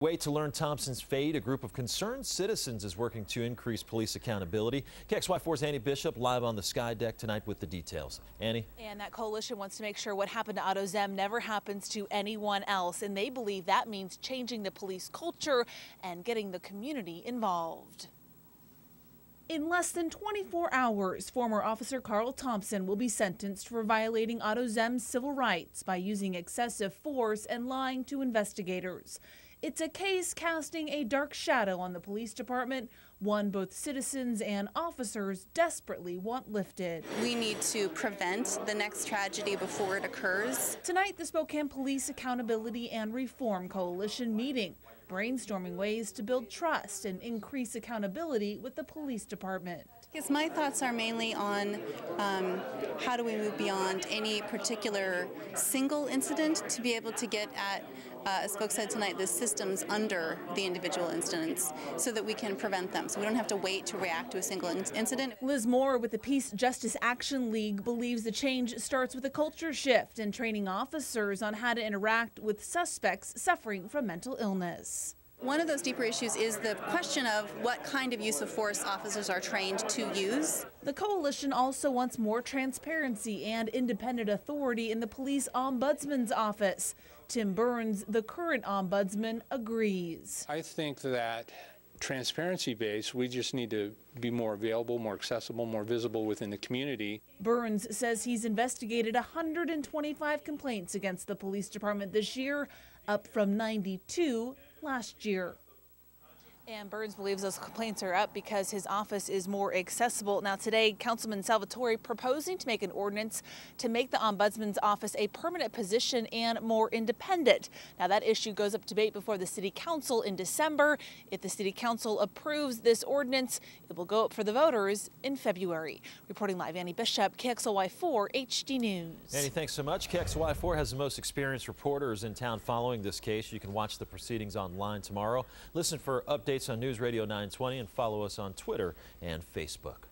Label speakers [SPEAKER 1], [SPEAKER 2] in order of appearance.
[SPEAKER 1] Way to learn Thompson's fate, a group of concerned citizens is working to increase police accountability. KXY4's Annie Bishop live on the Sky Deck tonight with the details. Annie?
[SPEAKER 2] And that coalition wants to make sure what happened to Otto Zem never happens to anyone else. And they believe that means changing the police culture and getting the community involved. In less than 24 hours, former officer Karl Thompson will be sentenced for violating Otto Zem's civil rights by using excessive force and lying to investigators. It's a case casting a dark shadow on the police department, one both citizens and officers desperately want lifted.
[SPEAKER 3] We need to prevent the next tragedy before it occurs.
[SPEAKER 2] Tonight, the Spokane Police Accountability and Reform Coalition meeting, brainstorming ways to build trust and increase accountability with the police department.
[SPEAKER 3] Yes, my thoughts are mainly on how do we move beyond any particular single incident to be able to get at, as folks said tonight, the systems under the individual incidents so that we can prevent them, so we don't have to wait to react to a single incident.
[SPEAKER 2] Liz Moore with the Peace Justice Action League believes the change starts with a culture shift and training officers on how to interact with suspects suffering from mental illness.
[SPEAKER 3] One of those deeper issues is the question of what kind of use of force officers are trained to use.
[SPEAKER 2] The coalition also wants more transparency and independent authority in the police ombudsman's office. Tim Burns, the current ombudsman, agrees.
[SPEAKER 4] I think that transparency-based, we just need to be more available, more accessible, more visible within the community.
[SPEAKER 2] Burns says he's investigated 125 complaints against the police department this year, up from 92 last year. And Burns believes those complaints are up because his office is more accessible. Now today, Councilman Salvatore proposing to make an ordinance to make the Ombudsman's office a permanent position and more independent. Now that issue goes up to debate before the City Council in December. If the City Council approves this ordinance, it will go up for the voters in February. Reporting live, Annie Bishop, KXLY4 HD News.
[SPEAKER 1] Annie, thanks so much. KXLY4 has the most experienced reporters in town following this case. You can watch the proceedings online tomorrow. Listen for updates on News Radio 920 and follow us on Twitter and Facebook.